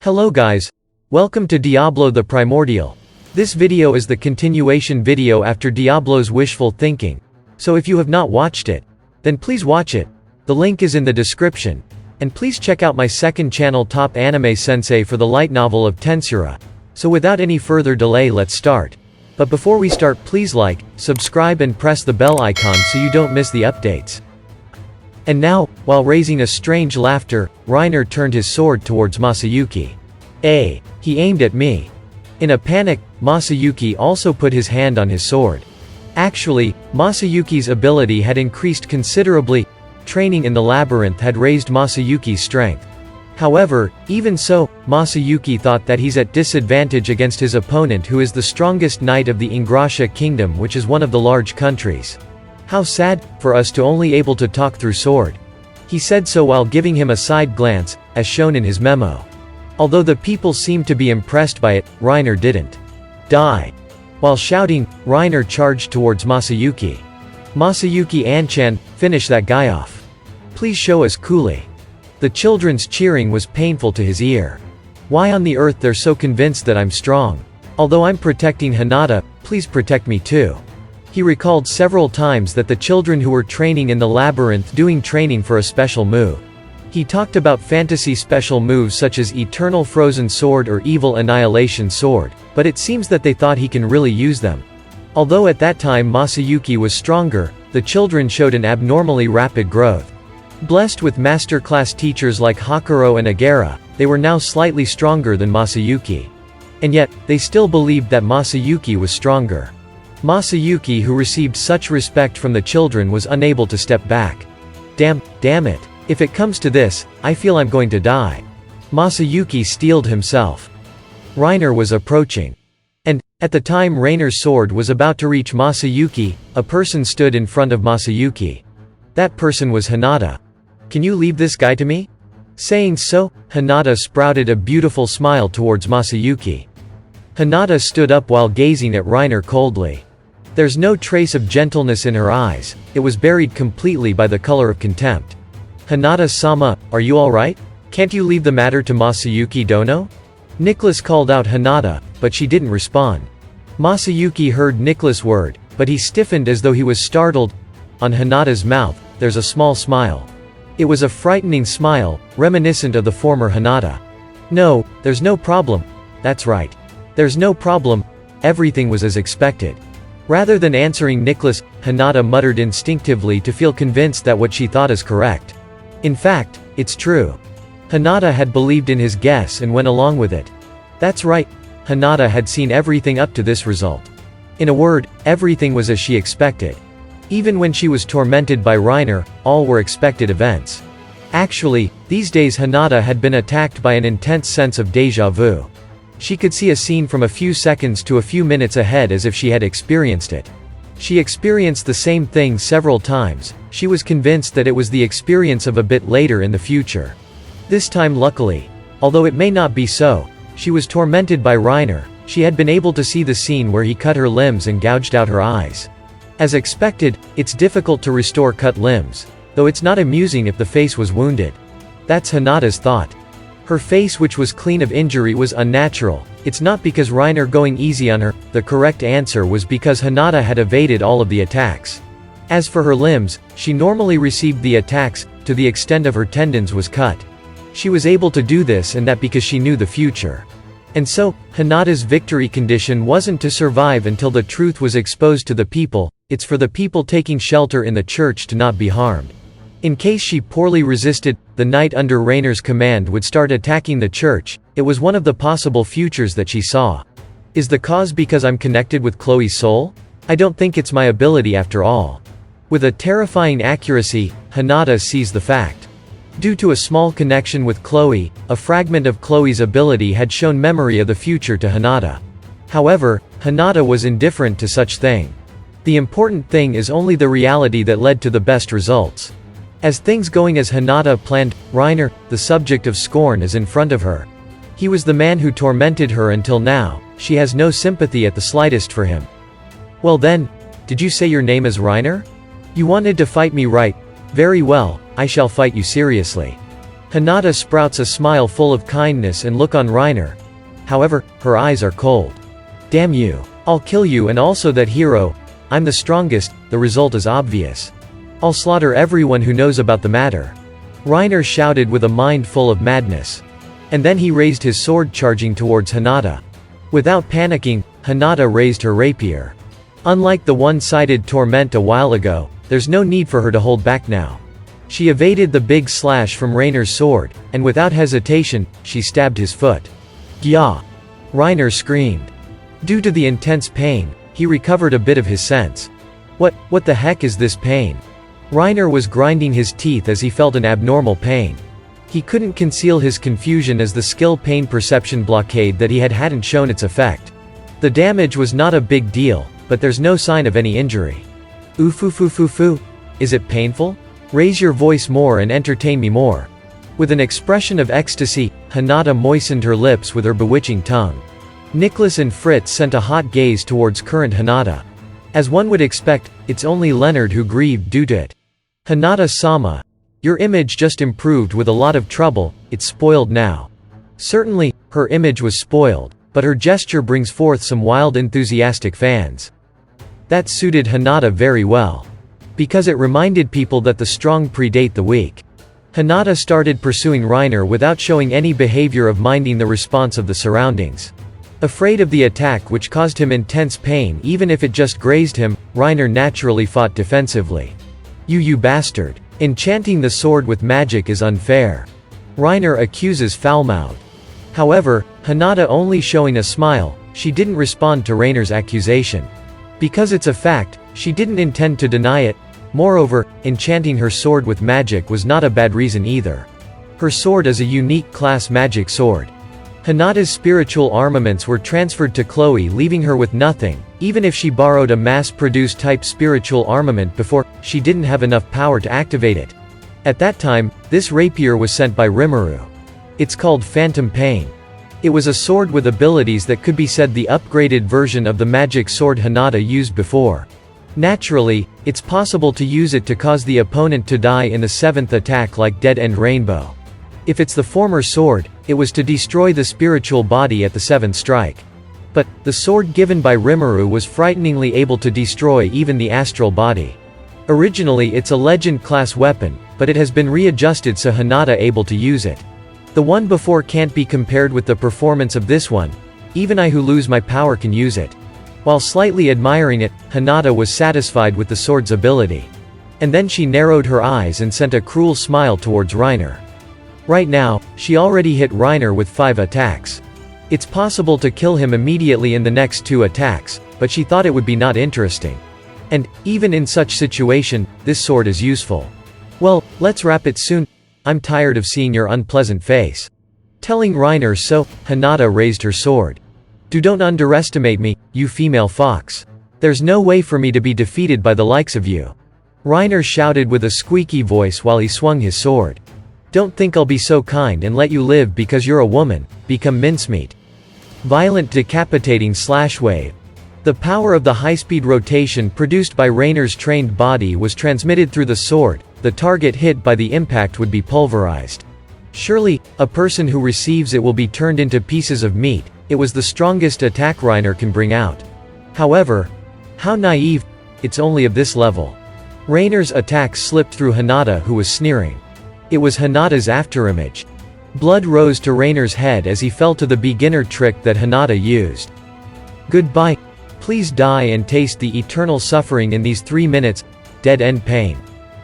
Hello guys. Welcome to Diablo the Primordial. This video is the continuation video after Diablo's Wishful Thinking. So if you have not watched it, then please watch it. The link is in the description. And please check out my second channel Top Anime Sensei for the light novel of Tensei. So without any further delay, let's start. But before we start, please like, subscribe and press the bell icon so you don't miss the updates. And now, while raising a strange laughter, Reiner turned his sword towards Masayuki. He aimed at me. In a panic, Masayuki also put his hand on his sword. Actually, Masayuki's ability had increased considerably. Training in the labyrinth had raised Masayuki's strength. However, even so, Masayuki thought that he's at disadvantage against his opponent, who is the strongest knight of the Ingrasha Kingdom, which is one of the large countries. How sad, for us to only able to talk through sword. He said so while giving him a side glance, as shown in his memo. Although the people seemed to be impressed by it, Reiner didn't. Die! While shouting, Reiner charged towards Masayuki. Masayuki Anchan, finish that guy off. Please show us coolly. The children's cheering was painful to his ear. Why on the earth they're so convinced that I'm strong? Although I'm protecting Hinata, please protect me too. He recalled several times that the children who were training in the labyrinth doing training for a special move. He talked about fantasy special moves such as Eternal Frozen Sword or Evil Annihilation Sword, but it seems that they thought he can really use them. Although at that time Masayuki was stronger, the children showed an abnormally rapid growth. Blessed with master-class teachers like Hakuro and Agera, they were now slightly stronger than Masayuki. And yet, they still believed that Masayuki was stronger. Masayuki, who received such respect from the children, was unable to step back. Damn it. If it comes to this, I feel I'm going to die. Masayuki steeled himself. Reiner was approaching. And, at the time Reiner's sword was about to reach Masayuki, a person stood in front of Masayuki. That person was Hinata. Can you leave this guy to me? Saying so, Hinata sprouted a beautiful smile towards Masayuki. Hinata stood up while gazing at Reiner coldly. There's no trace of gentleness in her eyes, it was buried completely by the color of contempt. Hinata-sama, are you alright? Can't you leave the matter to Masayuki Dono? Nicholas called out Hinata, but she didn't respond. Masayuki heard Nicholas' word, but he stiffened as though he was startled. On Hinata's mouth, there's a small smile. It was a frightening smile, reminiscent of the former Hinata. No, there's no problem. That's right. There's no problem. Everything was as expected. Rather than answering Nicholas, Hinata muttered instinctively to feel convinced that what she thought is correct. In fact, it's true. Hinata had believed in his guess and went along with it. That's right. Hinata had seen everything up to this result. In a word, everything was as she expected. Even when she was tormented by Reiner, all were expected events. Actually, these days Hinata had been attacked by an intense sense of déjà vu. She could see a scene from a few seconds to a few minutes ahead as if she had experienced it. She experienced the same thing several times. She was convinced that it was the experience of a bit later in the future. This time, luckily, although it may not be so, she was tormented by Reiner. She had been able to see the scene where he cut her limbs and gouged out her eyes. As expected, it's difficult to restore cut limbs, though it's not amusing if the face was wounded. That's Hinata's thought. Her face, which was clean of injury, was unnatural. It's not because Reiner going easy on her, the correct answer was because Hinata had evaded all of the attacks. As for her limbs, she normally received the attacks, to the extent of her tendons was cut. She was able to do this, and that because she knew the future. And so, Hinata's victory condition wasn't to survive until the truth was exposed to the people, it's for the people taking shelter in the church to not be harmed. In case she poorly resisted, the knight under Reiner's command would start attacking the church. It was one of the possible futures that she saw. Is the cause because I'm connected with Chloe's soul? I don't think it's my ability after all. With a terrifying accuracy, Hinata sees the fact. Due to a small connection with Chloe, a fragment of Chloe's ability had shown memory of the future to Hinata. However, Hinata was indifferent to such thing. The important thing is only the reality that led to the best results. As things going as Hinata planned, Reiner, the subject of scorn, is in front of her. He was the man who tormented her until now. She has no sympathy at the slightest for him. Well then, did you say your name is Reiner? You wanted to fight me, right? Very well, I shall fight you seriously. Hinata sprouts a smile full of kindness and look on Reiner. However, her eyes are cold. Damn you. I'll kill you and also that hero. I'm the strongest, the result is obvious. I'll slaughter everyone who knows about the matter. Reiner shouted with a mind full of madness. And then he raised his sword charging towards Hinata. Without panicking, Hinata raised her rapier. Unlike the one-sided torment a while ago, there's no need for her to hold back now. She evaded the big slash from Reiner's sword, and without hesitation, she stabbed his foot. Gya! Reiner screamed. Due to the intense pain, he recovered a bit of his sense. What the heck is this pain? Reiner was grinding his teeth as he felt an abnormal pain. He couldn't conceal his confusion as the skill pain perception blockade that he hadn't shown its effect. The damage was not a big deal, but there's no sign of any injury. Oofufufufu? Is it painful? Raise your voice more and entertain me more. With an expression of ecstasy, Hinata moistened her lips with her bewitching tongue. Nicholas and Fritz sent a hot gaze towards current Hinata. As one would expect, it's only Leonard who grieved due to it. Hinata-sama, your image just improved with a lot of trouble, it's spoiled now. Certainly, her image was spoiled, but her gesture brings forth some wild enthusiastic fans. That suited Hinata very well. Because it reminded people that the strong predate the weak. Hinata started pursuing Reiner without showing any behavior of minding the response of the surroundings. Afraid of the attack which caused him intense pain even if it just grazed him, Reiner naturally fought defensively. You bastard. Enchanting the sword with magic is unfair. Reiner accuses foul-mouthed. However, Hinata only showing a smile, she didn't respond to Reiner's accusation. Because it's a fact, she didn't intend to deny it. Moreover, enchanting her sword with magic was not a bad reason either. Her sword is a unique class magic sword. Hinata's spiritual armaments were transferred to Chloe, leaving her with nothing. Even if she borrowed a mass-produced type spiritual armament before, she didn't have enough power to activate it. At that time, this rapier was sent by Rimuru. It's called Phantom Pain. It was a sword with abilities that could be said the upgraded version of the magic sword Hinata used before. Naturally, it's possible to use it to cause the opponent to die in the 7th attack like Dead End Rainbow. If it's the former sword, it was to destroy the spiritual body at the 7th strike. But, the sword given by Rimuru was frighteningly able to destroy even the astral body. Originally it's a legend-class weapon, but it has been readjusted so Hinata able to use it. The one before can't be compared with the performance of this one. Even I who lose my power can use it. While slightly admiring it, Hinata was satisfied with the sword's ability. And then she narrowed her eyes and sent a cruel smile towards Reiner. Right now, she already hit Reiner with 5 attacks. It's possible to kill him immediately in the next 2 attacks, but she thought it would be not interesting. And, even in such situation, this sword is useful. Well, let's wrap it soon. I'm tired of seeing your unpleasant face. Telling Reiner so, Hinata raised her sword. Don't underestimate me, you female fox. There's no way for me to be defeated by the likes of you. Reiner shouted with a squeaky voice while he swung his sword. Don't think I'll be so kind and let you live because you're a woman, become mincemeat. Violent decapitating slash wave. The power of the high-speed rotation produced by Reiner's trained body was transmitted through the sword. The target hit by the impact would be pulverized. Surely, a person who receives it will be turned into pieces of meat. It was the strongest attack Reiner can bring out. However, how naive, it's only of this level. Reiner's attack slipped through Hinata who was sneering. It was Hinata's afterimage. Blood rose to Reiner's head as he fell to the beginner trick that Hinata used. Goodbye. Please die and taste the eternal suffering in these 3 minutes. Dead end pain.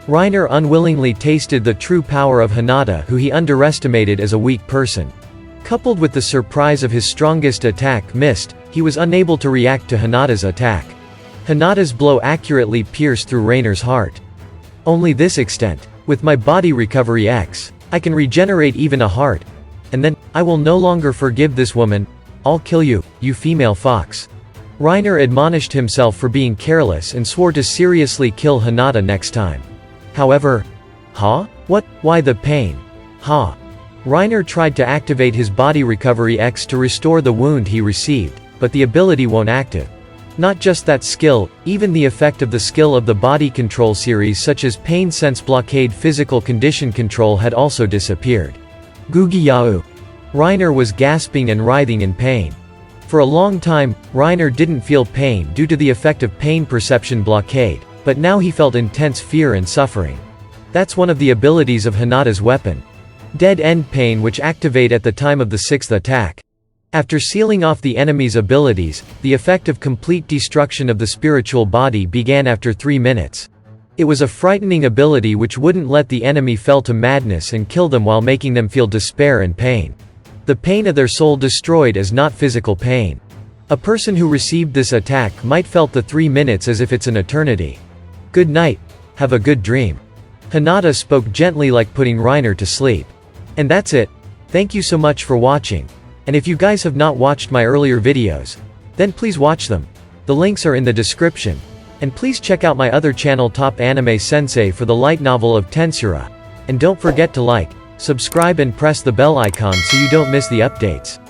Reiner unwillingly tasted the true power of Hinata who he underestimated as a weak person. Coupled with the surprise of his strongest attack missed, he was unable to react to Hinata's attack. Hinata's blow accurately pierced through Reiner's heart. Only this extent. With my body recovery X, I can regenerate even a heart. And then, I will no longer forgive this woman. I'll kill you, you female fox. Reiner admonished himself for being careless and swore to seriously kill Hinata next time. However, what? Why the pain? Reiner tried to activate his body recovery X to restore the wound he received, but the ability won't active. Not just that skill, even the effect of the skill of the body control series such as pain sense blockade physical condition control had also disappeared. Gugi Yao. Reiner was gasping and writhing in pain. For a long time, Reiner didn't feel pain due to the effect of pain perception blockade, but now he felt intense fear and suffering. That's one of the abilities of Hinata's weapon. Dead End Pain, which activate at the time of the 6th attack. After sealing off the enemy's abilities, the effect of complete destruction of the spiritual body began after 3 minutes. It was a frightening ability which wouldn't let the enemy fall to madness and kill them while making them feel despair and pain. The pain of their soul destroyed is not physical pain. A person who received this attack might felt the 3 minutes as if it's an eternity. Good night. Have a good dream. Hinata spoke gently like putting Reiner to sleep. And that's it. Thank you so much for watching. And if you guys have not watched my earlier videos, then please watch them. The links are in the description. And please check out my other channel Top Anime Sensei for the light novel of Tensura. And don't forget to like, subscribe and press the bell icon so you don't miss the updates.